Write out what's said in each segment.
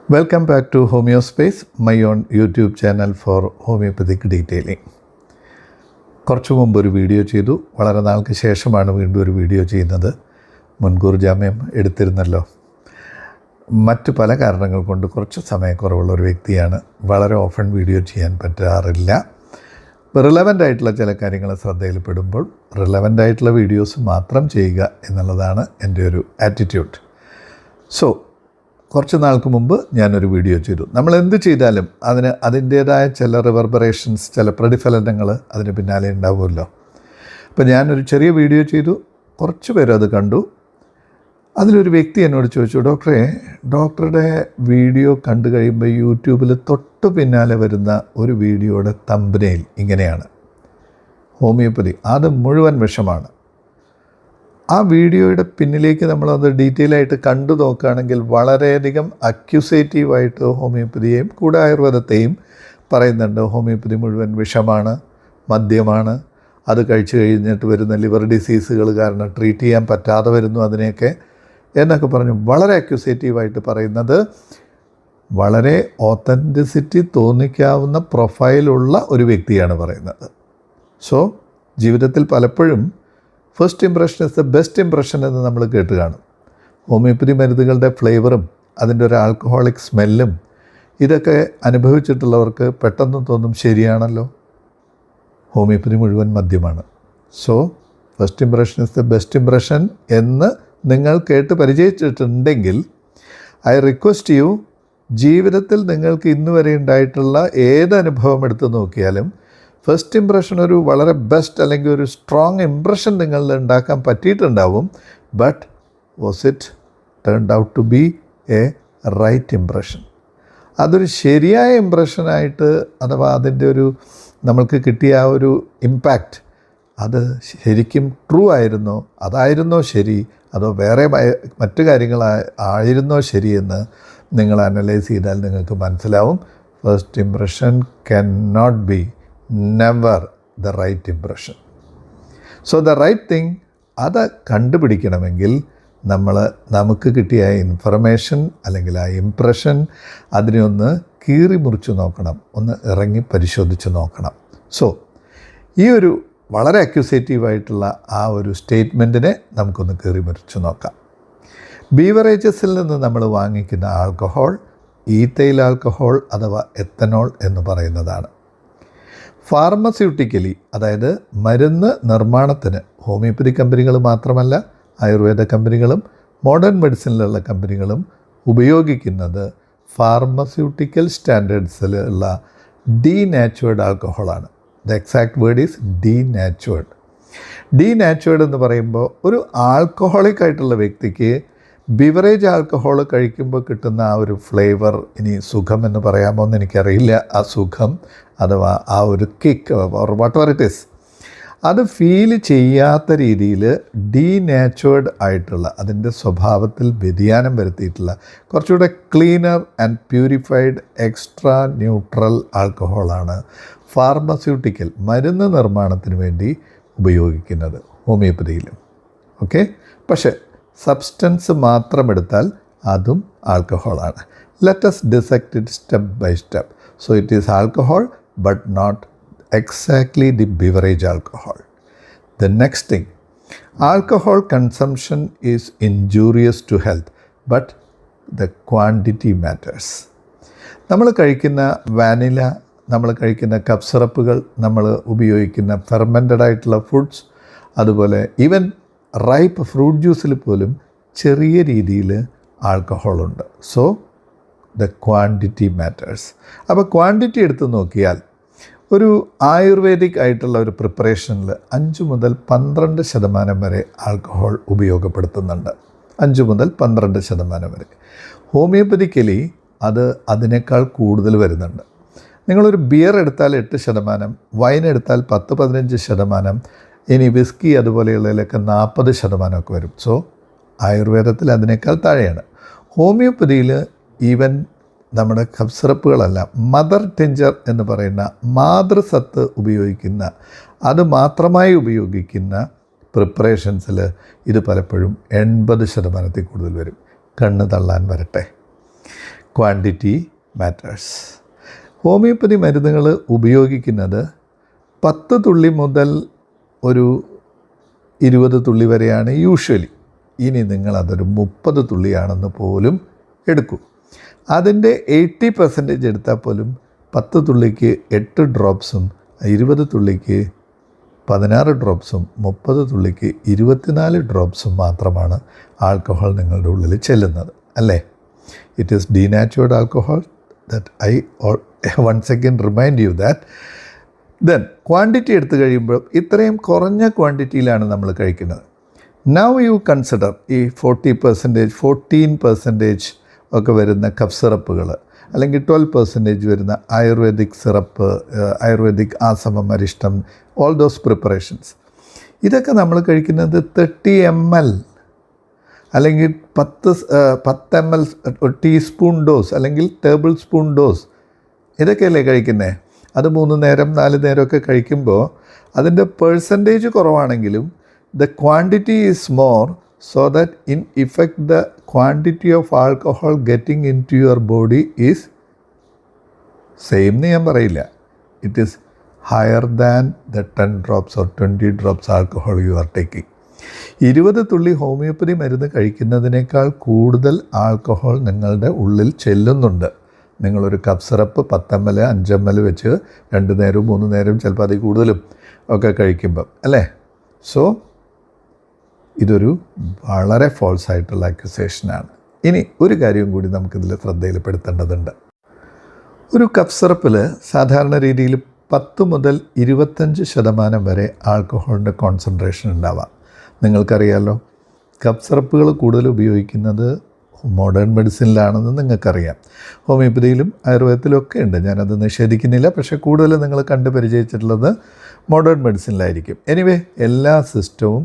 Welcome back to Homeospace, my own YouTube channel for homeopathic detailing. കുറച്ചു മുമ്പ് ഒരു video ചെയ്തു. വളരെ നാൾക്ക് ശേഷമാണ് വീണ്ടും ഒരു വീഡിയോ ചെയ്യുന്നത്. മുൻകൂർ ജാമ്യം എടുത്തിരുന്നല്ലോ. മറ്റ് പല കാരണങ്ങൾ കൊണ്ട് കുറച്ച് സമയക്കുറവുള്ള ഒരു വ്യക്തിയാണ്. വളരെ ഓഫൺ വീഡിയോ ചെയ്യാൻ പറ്റാറില്ല. റിലവൻ്റ് ആയിട്ടുള്ള ചില കാര്യങ്ങൾ ശ്രദ്ധയിൽപ്പെടുമ്പോൾ റിലവൻ്റ് ആയിട്ടുള്ള വീഡിയോസ് മാത്രം ചെയ്യുക എന്നുള്ളതാണ് എൻ്റെ ഒരു ആറ്റിറ്റ്യൂഡ്. സോ കുറച്ച് നാൾക്ക് മുമ്പ് ഞാനൊരു വീഡിയോ ചെയ്തു. നമ്മൾ എന്ത് ചെയ്താലും അതിൻ്റേതായ ചില റിവർബറേഷൻസ്, ചില പ്രതിഫലനങ്ങൾ അതിന് പിന്നാലെ ഉണ്ടാവുമല്ലോ. അപ്പോൾ ഞാനൊരു ചെറിയ വീഡിയോ ചെയ്തു. കുറച്ച് പേര് അത് കണ്ടു. അതിലൊരു വ്യക്തി എന്നോട് ചോദിച്ചു, ഡോക്ടറുടെ വീഡിയോ കണ്ടു കഴിയുമ്പോൾ യൂട്യൂബിൽ തൊട്ട് പിന്നാലെ വരുന്ന ഒരു വീഡിയോയുടെ തംബ്നെയിൽ ഇങ്ങനെയാണ്: ഹോമിയോപ്പതി അത് മുഴുവൻ വിഷമാണ്. ആ വീഡിയോയുടെ പിന്നിലേക്ക് നമ്മളത് ഡീറ്റെയിൽ ആയിട്ട് കണ്ടു നോക്കുകയാണെങ്കിൽ വളരെയധികം അക്യൂസേറ്റീവായിട്ട് ഹോമിയോപ്പതിയെയും കൂടെ ആയുർവേദത്തെയും പറയുന്നുണ്ട്. ഹോമിയോപ്പതി മുഴുവൻ വിഷമാണ്, മദ്യമാണ്, അത് കഴിച്ചു കഴിഞ്ഞിട്ട് വരുന്ന ലിവർ ഡിസീസുകൾ കാരണം ട്രീറ്റ് ചെയ്യാൻ പറ്റാതെ വരുന്നു അതിനെയൊക്കെ എന്നൊക്കെ പറഞ്ഞു വളരെ അക്യൂസേറ്റീവായിട്ട് പറയുന്നത്. വളരെ ഓത്തൻറ്റിസിറ്റി തോന്നിക്കാവുന്ന പ്രൊഫൈലുള്ള ഒരു വ്യക്തിയാണ് പറയുന്നത്. സോ ജീവിതത്തിൽ പലപ്പോഴും first impression is the best impression എന്ന് നമ്മൾ കേട്ട് കാണും. ഹോമിയോപ്പതി മരുന്നുകളുടെ ഫ്ലേവറും അതിൻ്റെ ഒരു ആൽക്കഹോളിക് സ്മെല്ലും ഇതൊക്കെ അനുഭവിച്ചിട്ടുള്ളവർക്ക് പെട്ടെന്ന് തോന്നും, ശരിയാണല്ലോ, ഹോമിയോപ്പതി മുഴുവൻ മദ്യമാണ്. So first impression is the best impression എന്ന് നിങ്ങൾ കേട്ട് പരിചയിച്ചിട്ടുണ്ടെങ്കിൽ ഐ റിക്വസ്റ്റ് യു, ജീവിതത്തിൽ നിങ്ങൾക്ക് ഇന്ന് വരെ ഉണ്ടായിട്ടുള്ള ഏത് അനുഭവം എടുത്ത് നോക്കിയാലും ഫസ്റ്റ് ഇംപ്രഷൻ ഒരു വളരെ ബെസ്റ്റ് അല്ലെങ്കിൽ ഒരു സ്ട്രോങ് ഇംപ്രഷൻ നിങ്ങളിൽ ഉണ്ടാക്കാൻ പറ്റിയിട്ടുണ്ടാവും. But was it turned out to be a right impression? അതൊരു ശരിയായ ഇംപ്രഷനായിട്ട്, അഥവാ അതിൻ്റെ ഒരു നമ്മൾക്ക് കിട്ടിയ ആ ഒരു ഇമ്പാക്റ്റ് അത് ശരിക്കും ട്രൂ ആയിരുന്നോ, അതായിരുന്നോ ശരി, അതോ വേറെ മറ്റു കാര്യങ്ങളായിരുന്നോ ശരിയെന്ന് നിങ്ങൾ അനലൈസ് ചെയ്താൽ നിങ്ങൾക്ക് മനസ്സിലാവും. First impression can not be never the right impression. So the right thing, അത് കണ്ടുപിടിക്കണമെങ്കിൽ നമുക്ക് കിട്ടിയ ഇൻഫർമേഷൻ അല്ലെങ്കിൽ ആ ഇംപ്രഷൻ അതിനെ ഒന്ന് കീറി മുറിച്ച് നോക്കണം, ഒന്ന് ഇറങ്ങി പരിശോധിച്ച് നോക്കണം. സോ ഈ ഒരു വളരെ അക്യൂസേറ്റീവായിട്ടുള്ള ആ ഒരു സ്റ്റേറ്റ്മെൻറ്റിനെ നമുക്കൊന്ന് കീറി മുറിച്ച് നോക്കാം. ബീവറേജസിൽ നിന്ന് നമ്മൾ വാങ്ങിക്കുന്ന ആൽക്കഹോൾ ഈത്തൈൽ ആൽക്കഹോൾ അഥവാ എത്തനോൾ എന്ന് പറയുന്നതാണ്. ഫാർമസ്യൂട്ടിക്കലി, അതായത് മരുന്ന് നിർമ്മാണത്തിന് ഹോമിയോപ്പതി കമ്പനികൾ മാത്രമല്ല ആയുർവേദ കമ്പനികളും മോഡേൺ മെഡിസിനിലുള്ള കമ്പനികളും ഉപയോഗിക്കുന്നത് ഫാർമസ്യൂട്ടിക്കൽ സ്റ്റാൻഡേർഡ്സിലുള്ള ഡീനാച്ചുവേർഡ് ആൽക്കഹോളാണ്. The exact word is denatured. Denatured എന്ന് പറയുമ്പോൾ ഒരു ആൽക്കഹോളിക് ആയിട്ടുള്ള വ്യക്തിക്ക് ബിവറേജ് ആൽക്കഹോൾ കഴിക്കുമ്പോൾ കിട്ടുന്ന ആ ഒരു ഫ്ലേവർ, ഇനി സുഖം എന്ന് പറയാമോ എന്ന് എനിക്കറിയില്ല, ആ സുഖം അഥവാ ആ ഒരു kick or whatever it is, അത് ഫീൽ ചെയ്യാത്ത രീതിയിൽ ഡീനാച്ചുവേർഡ് ആയിട്ടുള്ള, അതിൻ്റെ സ്വഭാവത്തിൽ വ്യതിയാനം വരുത്തിയിട്ടുള്ള കുറച്ചുകൂടെ cleaner and purified extra neutral ആൽക്കഹോളാണ് ഫാർമസ്യൂട്ടിക്കൽ മരുന്ന് നിർമ്മാണത്തിന് വേണ്ടി ഉപയോഗിക്കുന്നത് ഹോമിയോപ്പതിയിലും. ഓക്കെ, പക്ഷേ സബ്സ്റ്റൻസ് മാത്രം എടുത്താൽ അതും ആൽക്കഹോളാണ്. Let us dissect it step by step. So it is alcohol but not exactly the beverage alcohol. The next thing, alcohol consumption is injurious to health but the quantity matters. നമ്മൾ കഴിക്കുന്ന vanilla, നമ്മൾ കഴിക്കുന്ന cup സിറപ്പുകൾ, നമ്മൾ ഉപയോഗിക്കുന്ന fermented ആയിട്ടുള്ള foods, അതുപോലെ even ripe fruit ജ്യൂസിൽ പോലും ചെറിയ രീതിയിൽ ആൽക്കഹോളുണ്ട്. So the quantity matters. അപ്പോൾ ക്വാണ്ടിറ്റി എടുത്ത് നോക്കിയാൽ ഒരു ആയുർവേദിക് ആയിട്ടുള്ള ഒരു പ്രിപ്പറേഷനിൽ 5 മുതൽ 12% വരെ ആൽക്കഹോൾ ഉപയോഗപ്പെടുത്തുന്നുണ്ട്. 5 മുതൽ 12% വരെ. ഹോമിയോപ്പതിക്കലി അത് അതിനേക്കാൾ കൂടുതൽ വരുന്നുണ്ട്. നിങ്ങളൊരു ബിയർ എടുത്താൽ 8%, വൈൻ എടുത്താൽ 10-15%, ഇനി വിസ്കി അതുപോലെയുള്ളതിലൊക്കെ 40% വരും. സോ ആയുർവേദത്തിൽ അതിനേക്കാൾ താഴെയാണ്. ഹോമിയോപ്പതിയിൽ ഈവൻ നമ്മുടെ കഫ് സിറപ്പുകളല്ല, മദർ ടിഞ്ചർ എന്ന് പറയുന്ന മാതൃസത്ത് ഉപയോഗിക്കുന്ന, അത് മാത്രമായി ഉപയോഗിക്കുന്ന പ്രിപ്പറേഷൻസിൽ ഇത് പലപ്പോഴും 80% കൂടുതൽ വരും. കണ്ണ് തള്ളാൻ വരട്ടെ. Quantity matters. ഹോമിയോപ്പതി മരുന്നുകൾ ഉപയോഗിക്കുന്നത് 10 തുള്ളി മുതൽ ഒരു 20 തുള്ളി വരെയാണ് യൂഷ്വലി. ഇനി നിങ്ങളതൊരു 30 തുള്ളിയാണെന്ന് പോലും എടുക്കൂ. അതിൻ്റെ 80% എടുത്താൽ പോലും 10 തുള്ളിക്ക് 8 ഡ്രോപ്സും 20 തുള്ളിക്ക് 16 ഡ്രോപ്സും 30 തുള്ളിക്ക് 24 ഡ്രോപ്സും മാത്രമാണ് ആൽക്കഹോൾ നിങ്ങളുടെ ഉള്ളിൽ ചെല്ലുന്നത്, അല്ലേ? It is ഡീനാച്ചുവേർഡ് alcohol that I once again remind you that. Then quantity എടുത്തു കഴിയുമ്പോൾ ഇത്രയും കുറഞ്ഞ ക്വാണ്ടിറ്റിയിലാണ് നമ്മൾ കഴിക്കുന്നത്. നൗ യു കൺസിഡർ ഈ 40%, 14% ഒക്കെ വരുന്ന കഫ് സിറപ്പുകൾ, അല്ലെങ്കിൽ 12% വരുന്ന ആയുർവേദിക് സിറപ്പ്, ആയുർവേദിക് ആസമം, അരിഷ്ടം, ഓൾ ദോസ് പ്രിപ്പറേഷൻസ്. ഇതൊക്കെ നമ്മൾ കഴിക്കുന്നത് 30 ml അല്ലെങ്കിൽ 10 ml ടീസ്പൂൺ ഡോസ് അല്ലെങ്കിൽ ടേബിൾ സ്പൂൺ ഡോസ് ഇതൊക്കെയല്ലേ കഴിക്കുന്നത്. അത് 3 നേരം 4 നേരമൊക്കെ കഴിക്കുമ്പോൾ അതിൻ്റെ പെർസെൻറ്റേജ് കുറവാണെങ്കിലും the quantity is more, so that in effect the quantity of alcohol getting in to your body is same എന്ന് ഞാൻ പറയില്ല. It is higher than the 10 drops or 20 drops alcohol you are taking. 20 തുള്ളി homeopathy മരുന്ന് കഴിക്കുന്നതിനേക്കാൾ കൂടുതൽ alcohol നിങ്ങളുടെ ഉള്ളിൽ ചെല്ലുന്നുണ്ട്. നിങ്ങളൊരു cup syrup 10 ml 5 ml വെച്ച് 2 നേരവും 3 നേരവും ചിലപ്പോൾ അതിൽ കൂടുതലും ഒക്കെ കഴിക്കുമ്പം, അല്ലേ? സോ ഇതൊരു വളരെ ഫോൾസ് ആയിട്ടുള്ള അക്യുസേഷനാണ്. ഇനി ഒരു കാര്യം കൂടി നമുക്കിതിൽ ശ്രദ്ധയിൽപ്പെടുത്തേണ്ടതുണ്ട്. ഒരു കപ്പ് സിറപ്പിൽ സാധാരണ രീതിയിൽ 10 മുതൽ 25% വരെ ആൽക്കഹോളിൻ്റെ കോൺസെൻട്രേഷൻ ഉണ്ടാവാം. നിങ്ങൾക്കറിയാമല്ലോ, കപ്പ് സിറപ്പുകൾ കൂടുതൽ ഉപയോഗിക്കുന്നത് മോഡേൺ മെഡിസിനിലാണെന്ന് നിങ്ങൾക്കറിയാം. ഹോമിയോപ്പതിയിലും ആയുർവേദത്തിലും ഒക്കെ ഉണ്ട്, ഞാനത് നിഷേധിക്കുന്നില്ല. പക്ഷേ കൂടുതൽ നിങ്ങൾ കണ്ട് പരിചയിച്ചിട്ടുള്ളത് മോഡേൺ മെഡിസിനിലായിരിക്കും. എനിവേ, എല്ലാ സിസ്റ്റവും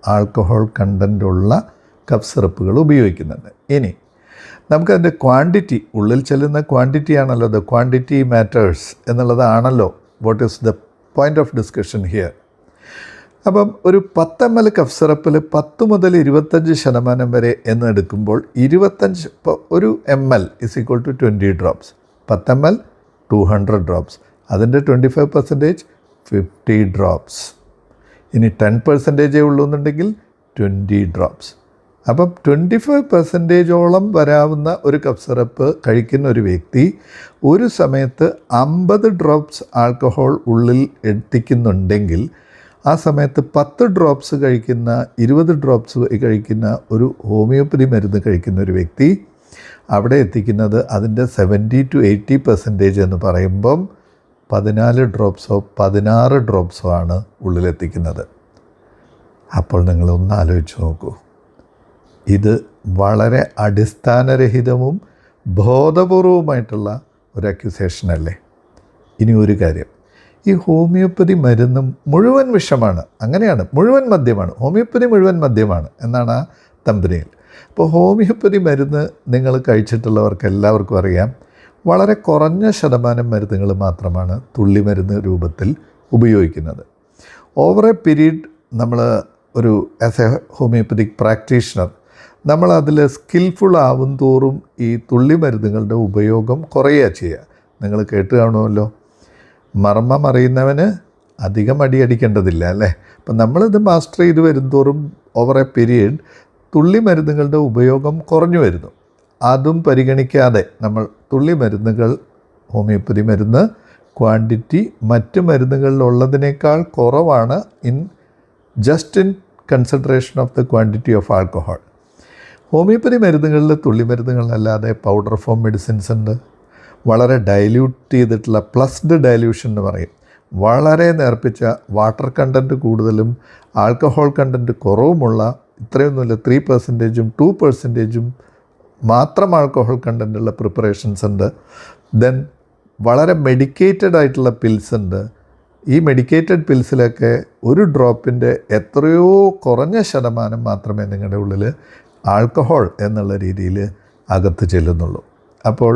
ആൽക്കഹോൾ കണ്ടൻ്റുള്ള കഫ് സിറപ്പുകൾ ഉപയോഗിക്കുന്നുണ്ട്. ഇനി നമുക്കതിൻ്റെ ക്വാണ്ടിറ്റി, ഉള്ളിൽ ചെല്ലുന്ന ക്വാണ്ടിറ്റിയാണല്ലോ, ദ ക്വാണ്ടിറ്റി മാറ്റേഴ്സ് എന്നുള്ളതാണല്ലോ what is the point of discussion here. അപ്പം ഒരു 10 ml കഫ് സിറപ്പിൽ 10 മുതൽ 25% വരെ എന്നെടുക്കുമ്പോൾ 25 ഇപ്പോൾ ഒരു ml is equal to 20 drops. 10 ml 200 drops. അതിൻ്റെ 25% 50 ഡ്രോപ്സ്. ഇനി 10% ഉള്ളൂ എന്നുണ്ടെങ്കിൽ 20 ഡ്രോപ്സ്. അപ്പം 25%ഓളം വരാവുന്ന ഒരു കഫ് സിറപ്പ് കഴിക്കുന്ന ഒരു വ്യക്തി ഒരു സമയത്ത് 50 ഡ്രോപ്സ് ആൽക്കഹോൾ ഉള്ളിൽ എത്തിക്കുന്നുണ്ടെങ്കിൽ, ആ സമയത്ത് 10 ഡ്രോപ്സ് കഴിക്കുന്ന 20 ഡ്രോപ്സ് കഴിക്കുന്ന ഒരു ഹോമിയോപ്പതി മരുന്ന് കഴിക്കുന്ന ഒരു വ്യക്തി അവിടെ എത്തിക്കുന്നത് അതിൻ്റെ 70 to 80% എന്ന് പറയുമ്പം 14 ഡ്രോപ്സോ 16 ഡ്രോപ്സോ ആണ് ഉള്ളിലെത്തിക്കുന്നത്. അപ്പോൾ നിങ്ങളൊന്ന് ആലോചിച്ച് നോക്കൂ, ഇത് വളരെ അടിസ്ഥാനരഹിതവും ബോധപൂർവവുമായിട്ടുള്ള ഒരു അക്യുസേഷനല്ലേ? ഇനി ഒരു കാര്യം, ഈ ഹോമിയോപ്പതി മരുന്ന് മുഴുവൻ വിഷമാണ്, അങ്ങനെയാണ്, മുഴുവൻ മദ്യമാണ്. ഹോമിയോപ്പതി മുഴുവൻ മദ്യമാണ് എന്നാണ് ആ തമ്പനയിൽ. അപ്പോൾ ഹോമിയോപ്പതി മരുന്ന് നിങ്ങൾ കഴിച്ചിട്ടുള്ളവർക്ക് എല്ലാവർക്കും അറിയാം, വളരെ കുറഞ്ഞ ശതമാനം മരുന്നുകൾ മാത്രമാണ് തുള്ളി മരുന്ന് രൂപത്തിൽ ഉപയോഗിക്കുന്നത്. ഓവർ എ പീരീഡ് നമ്മൾ ഒരു ആസ് എ ഹോമിയോപ്പതിക് പ്രാക്ടീഷണർ നമ്മളതിൽ സ്കിൽഫുൾ ആവും തോറും ഈ തുള്ളി മരുന്നുകളുടെ ഉപയോഗം കുറയുക ചെയ്യുക. നിങ്ങൾ കേട്ട് കാണുമല്ലോ, മർമ്മം അറിയുന്നവന് അധികം അടിയടിക്കേണ്ടതില്ല, അല്ലേ? അപ്പം നമ്മളിത് മാസ്റ്റർ ചെയ്ത് വരുംതോറും ഓവർ എ പീരീഡ് തുള്ളി മരുന്നുകളുടെ ഉപയോഗം കുറഞ്ഞു വരുന്നു. അതും പരിഗണിക്കാതെ നമ്മൾ തുള്ളി മരുന്നുകൾ, ഹോമിയോപ്പതി മരുന്ന് ക്വാണ്ടിറ്റി മറ്റ് മരുന്നുകളിലുള്ളതിനേക്കാൾ കുറവാണ് in consideration of the quantity of alcohol. Homeopathy മരുന്നുകളിൽ തുള്ളി മരുന്നുകളല്ലാതെ പൗഡർ ഫോം മെഡിസിൻസ് ഉണ്ട്. വളരെ ഡൈല്യൂട്ട് ചെയ്തിട്ടുള്ള പ്ലസ്ഡ് ഡൈല്യൂഷൻ എന്ന് പറയും. വളരെ നേർപ്പിച്ച വാട്ടർ കണ്ടൻറ്റ് കൂടുതലും ആൽക്കഹോൾ കണ്ടൻറ്റ് കുറവുമുള്ള, ഇത്രയൊന്നുമില്ല, 3%, 2% മാത്രം ആൽക്കഹോൾ കണ്ടൻറ്റുള്ള പ്രിപ്പറേഷൻസ് ഉണ്ട്. ദെൻ വളരെ മെഡിക്കേറ്റഡ് ആയിട്ടുള്ള പിൽസ് ഉണ്ട്. ഈ മെഡിക്കേറ്റഡ് പിൽസിലൊക്കെ ഒരു ഡ്രോപ്പിൻ്റെ എത്രയോ കുറഞ്ഞ ശതമാനം മാത്രമേ നിങ്ങളുടെ ഉള്ളിൽ ആൽക്കഹോൾ എന്നുള്ള രീതിയിൽ അകത്ത് ചെല്ലുന്നുള്ളൂ. അപ്പോൾ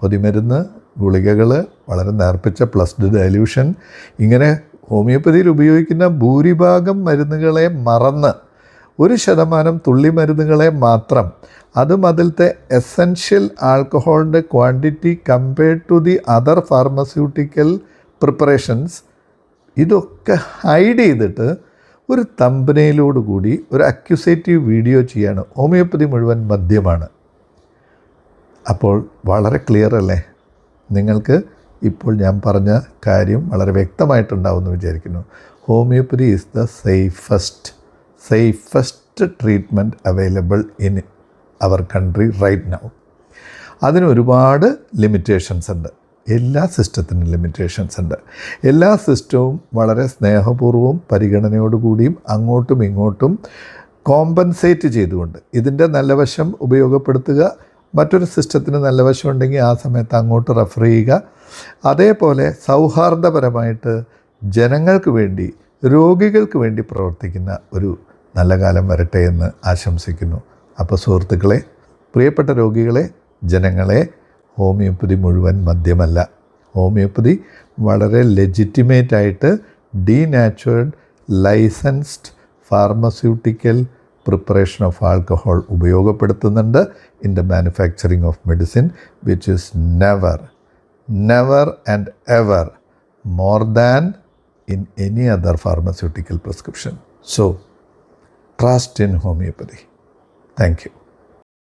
പൊതിമരുന്ന്, ഗുളികകൾ, വളരെ നേർപ്പിച്ച പ്ലസ്ഡ് ഡൈല്യൂഷൻ, ഇങ്ങനെ ഹോമിയോപ്പതിയിൽ ഉപയോഗിക്കുന്ന ഭൂരിഭാഗം മരുന്നുകളെ മറന്ന് 1% തുള്ളിമരുന്നുകളെ മാത്രം, അതും അതിലത്തെ എസെൻഷ്യൽ ആൽക്കഹോളിൻ്റെ quantity compared to the other pharmaceutical preparations, ഇതൊക്കെ ഹൈഡ് ചെയ്തിട്ട് ഒരു തമ്പനയിലോടുകൂടി ഒരു അക്യൂസേറ്റീവ് വീഡിയോ ചെയ്യാണ് ഹോമിയോപ്പതി മുഴുവൻ മദ്യമാണ്. അപ്പോൾ വളരെ ക്ലിയർ അല്ലേ? നിങ്ങൾക്ക് ഇപ്പോൾ ഞാൻ പറഞ്ഞ കാര്യം വളരെ വ്യക്തമായിട്ടുണ്ടാവുമെന്ന് വിചാരിക്കുന്നു. Homeopathy is the safest treatment available in our country right now. അതിന് ഒരുപാട് ലിമിറ്റേഷൻസ് ഉണ്ട്. എല്ലാ സിസ്റ്റത്തിനും ലിമിറ്റേഷൻസ് ഉണ്ട്. എല്ലാ സിസ്റ്റവും വളരെ സ്നേഹപൂർവ്വം പരിഗണനയോടുകൂടിയും അങ്ങോട്ടും ഇങ്ങോട്ടും കോമ്പൻസേറ്റ് ചെയ്തുകൊണ്ട് ഇതിൻ്റെ നല്ല വശം ഉപയോഗപ്പെടുത്തുക, മറ്റൊരു സിസ്റ്റത്തിന് നല്ല വശം ഉണ്ടെങ്കിൽ ആ സമയത്ത് അങ്ങോട്ട് റെഫർ ചെയ്യുക. അതേപോലെ സൗഹാർദ്ദപരമായിട്ട് ജനങ്ങൾക്ക് വേണ്ടി, രോഗികൾക്ക് വേണ്ടി പ്രവർത്തിക്കുന്ന ഒരു നല്ല കാലം വരട്ടെ എന്ന് ആശംസിക്കുന്നു. അപ്പോൾ സുഹൃത്തുക്കളെ, പ്രിയപ്പെട്ട രോഗികളെ, ജനങ്ങളെ, ഹോമിയോപ്പതി മുഴുവൻ മദ്യമല്ല. ഹോമിയോപ്പതി വളരെ ലെജിറ്റിമേറ്റായിട്ട് denatured licensed pharmaceutical preparation of alcohol ഉപയോഗപ്പെടുത്തുന്നുണ്ട് in the manufacturing of medicine, which is never and ever more than in any other pharmaceutical prescription. So, trust in homeopathy. Thank you.